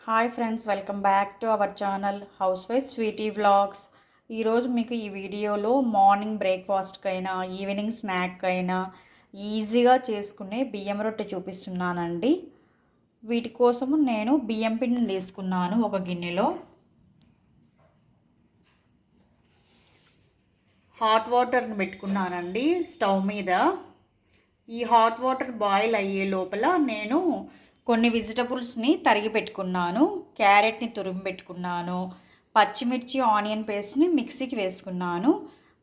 Hi friends, welcome back to our channel housewife Sweety vlogs. ఈరోజు మీకు ఈ వీడియోలో మార్నింగ్ బ్రేక్ఫాస్ట్కైనా ఈవినింగ్ స్నాక్ అయినా ఈజీగా చేసుకునే బియ్యం రొట్టె చూపిస్తున్నానండి. వీటి కోసము నేను బియ్యం పిండిని తీసుకున్నాను. ఒక గిన్నెలో హాట్ వాటర్ని పెట్టుకున్నానండి స్టవ్ మీద. ఈ హాట్ వాటర్ బాయిల్ అయ్యే లోపల నేను కొన్ని వెజిటబుల్స్ని తరిగి పెట్టుకున్నాను. క్యారెట్ని తురిమి పెట్టుకున్నాను. పచ్చిమిర్చి ఆనియన్ పేస్ట్ని మిక్సీకి వేసుకున్నాను.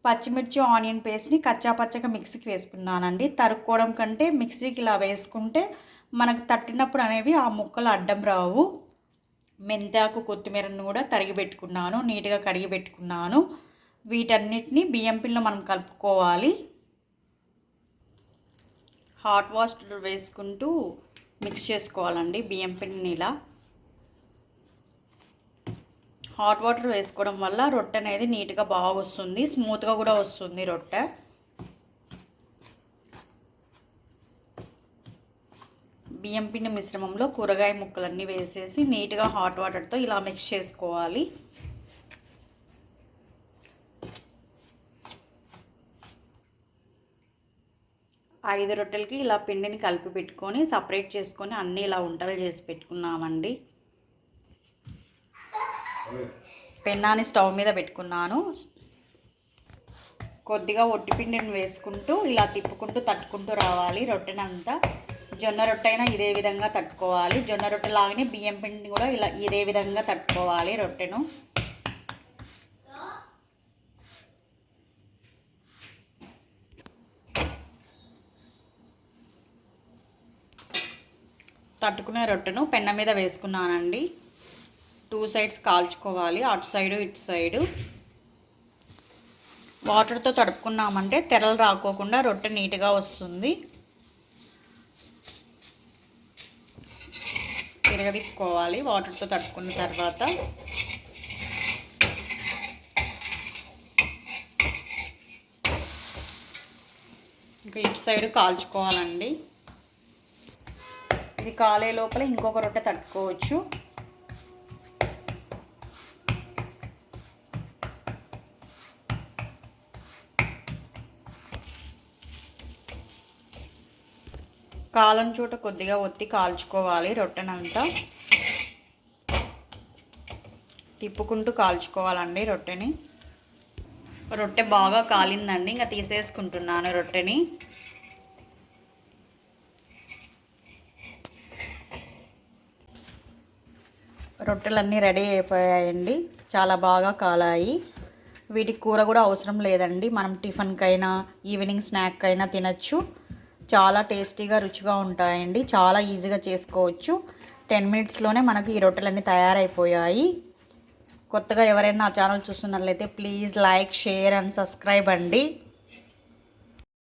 పచ్చిమిర్చి ఆనియన్ పేస్ట్ని కచ్చాపచ్చగా మిక్సీకి వేసుకున్నానండి. తరుక్కోవడం కంటే మిక్సీకి ఇలా వేసుకుంటే మనకు తట్టినప్పుడు అనేవి ఆ ముక్కలు అడ్డం రావు. మెంతాకు కొత్తిమీరను కూడా తరిగి పెట్టుకున్నాను. నీట్గా కడిగి పెట్టుకున్నాను. వీటన్నిటిని బియ్యం పిండిలో మనం కలుపుకోవాలి. హాట్ వాటర్ వేసుకుంటూ మిక్స్ చేసుకోవాలండి బియ్యం పిండిని. ఇలా హాట్ వాటర్ వేసుకోవడం వల్ల రొట్టె అనేది నీట్గా బాగా వస్తుంది, స్మూత్గా కూడా వస్తుంది రొట్టె. బియ్యం పిండి మిశ్రమంలో కూరగాయ ముక్కలన్నీ వేసేసి నీట్గా హాట్ వాటర్తో ఇలా మిక్స్ చేసుకోవాలి. ఐదు రొట్టెలకి ఇలా పిండిని కలిపి పెట్టుకొని సపరేట్ చేసుకొని అన్నీ ఇలా ఉంటలు చేసి పెట్టుకున్నామండి. పెన్నాన్ని స్టవ్ మీద పెట్టుకున్నాను. కొద్దిగా ఒట్టి పిండిని వేసుకుంటూ ఇలా తిప్పుకుంటూ తట్టుకుంటూ రావాలి రొట్టెనంతా. జొన్న రొట్టె అయినా ఇదే విధంగా తట్టుకోవాలి. జొన్న రొట్టె లాగానే బియ్యం పిండిని కూడా ఇలా ఇదే విధంగా తట్టుకోవాలి రొట్టెను. తట్టుకునే రొట్టెను పెన్న మీద వేసుకున్నానండి. 2 సైడ్స్ కాల్చుకోవాలి, అటు సైడు ఇటు సైడు. వాటర్తో తడుపుకున్నామంటే తెరలు రాకోకుండా రొట్టె నీట్గా వస్తుంది. తిరగదిప్పుకోవాలి వాటర్తో తడుపుకున్న తర్వాత. ఇంకా ఇటు సైడు కాల్చుకోవాలండి. ఇది కాలే లోపల ఇంకొక రొట్టె తట్టుకోవచ్చు. కాలం చోట కొద్దిగా ఒత్తి కాల్చుకోవాలి రొట్టెనంతా. తిప్పుకుంటూ కాల్చుకోవాలండి రొట్టెని. రొట్టె బాగా కాలిందండి. ఇంకా తీసేసుకుంటున్నాను రొట్టెని. రొట్టెలన్నీ రెడీ అయిపోయాయండి. చాలా బాగా కాలాయి. వీటికి కూర కూడా అవసరం లేదండి. మనం టిఫిన్కైనా ఈవినింగ్ స్నాక్ అయినా తినచ్చు. చాలా టేస్టీగా రుచిగా ఉంటాయండి. చాలా ఈజీగా చేసుకోవచ్చు. 10 మినిట్స్లోనే మనకు ఈ రొట్టెలన్నీ తయారైపోయాయి. కొత్తగా ఎవరైనా నా ఛానల్ చూస్తున్నట్లయితే please like, share and subscribe అండి.